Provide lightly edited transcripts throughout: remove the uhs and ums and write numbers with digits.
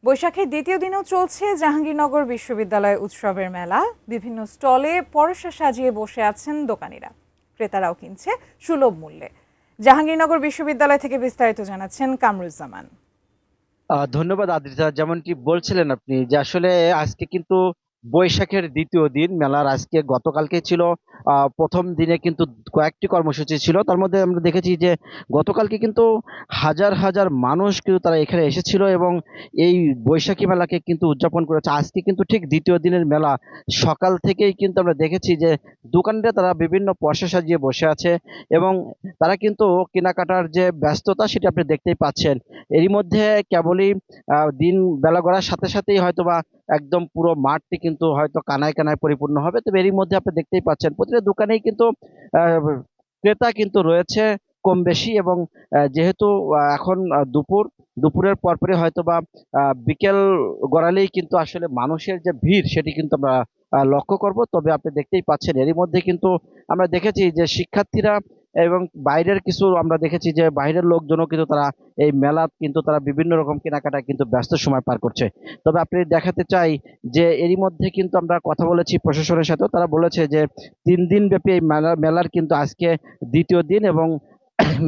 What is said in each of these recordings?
বৈশাখের দ্বিতীয় দিনেও চলছে জাহাঙ্গীরনগর বিশ্ববিদ্যালয় উৎসবের মেলা। বিভিন্ন স্টলে পরশা সাজিয়ে বসে আছেন দোকানিরা, ক্রেতারাও কিনছে সুলভ মূল্যে। জাহাঙ্গীরনগর বিশ্ববিদ্যালয় থেকে বিস্তারিত জানাচ্ছেন কামরুজ্জামান। ধন্যবাদ আদ্রিতা। যেমনটি বলছিলেন আপনি যে আসলে আজকে কিন্তু বৈশাখের দ্বিতীয় দিন মেলার। আজকে গতকালকে ছিল প্রথম দিনে কিন্তু কয়েকটি কর্মসূচি ছিল। তার মধ্যে আমরা দেখেছি যে গতকালকে কিন্তু হাজার হাজার মানুষ কিন্তু তারা এখানে এসেছিল এবং এই বৈশাখী মেলাকে কিন্তু উদযাপন করেছে। আজকে কিন্তু ঠিক দ্বিতীয় দিনের মেলা। সকাল থেকেই কিন্তু আমরা দেখেছি যে দোকানিরা তারা বিভিন্ন পসরা সাজিয়ে বসে আছে এবং তারা কিন্তু কেনাকাটার যে ব্যস্ততা সেটা আপনি দেখতেই পাচ্ছেন। এরই মধ্যে কেবলই দিন বেলা গড়ার সাথে সাথেই হয়তোবা একদম পুরো মাঠটি কিন্তু হয়তো কানায় কানায় পরিপূর্ণ হবে। তবে এরই মধ্যে আপনি দেখতেই পাচ্ছেন প্রতিটা দোকানেই কিন্তু আহ, ক্রেতা কিন্তু রয়েছে কম বেশি। এবং যেহেতু এখন দুপুরের পরপরই হয়তোবা বিকেল গড়ালেই কিন্তু আসলে মানুষের যে ভিড় সেটি কিন্তু আমরা লক্ষ্য করব। তবে আপনি দেখতেই পাচ্ছেন এরই মধ্যে কিন্তু আমরা দেখেছি যে শিক্ষার্থীরা এবং বাইরের কিছু আমরা দেখেছি যে বাইরের লোকজনও কিন্তু তারা এই মেলা কিন্তু তারা বিভিন্ন রকম কেনাকাটায় কিন্তু ব্যস্ত সময় পার করছে। তবে আপনি দেখাতে চাই যে এরই মধ্যে কিন্তু আমরা কথা বলেছি প্রশাসনের সাথেও, তারা বলেছে যে 3 দিন ব্যাপী এই মেলার কিন্তু আজকে দ্বিতীয় দিন এবং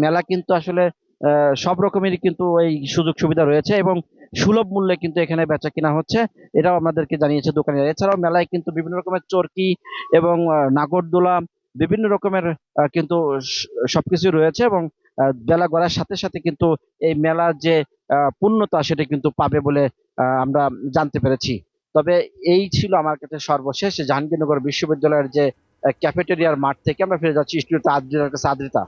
মেলা কিন্তু আসলে সব রকমেরই কিন্তু এই সুযোগ সুবিধা রয়েছে এবং সুলভ মূল্যে কিন্তু এখানে বেচা কিনা হচ্ছে। এটাও আমাদেরকে জানিয়েছে দোকানিরা। এছাড়াও মেলায় কিন্তু বিভিন্ন রকমের চরকি এবং নাগরদোলা বিভিন্ন রকমের কিন্তু সবকিছু রয়েছে এবং বেলা গড়ার সাথে সাথে কিন্তু এই মেলার যে পূর্ণতা সেটা কিন্তু পাবে বলে আমরা জানতে পেরেছি। তবে এই ছিল আমার কাছে সর্বশেষ জাহাঙ্গীরনগর বিশ্ববিদ্যালয়ের যে ক্যাফেটেরিয়ার মাঠ থেকে। আমরা ফিরে যাচ্ছি স্টুডিওতে আদ্রিতার কাছে। আদ্রিতা।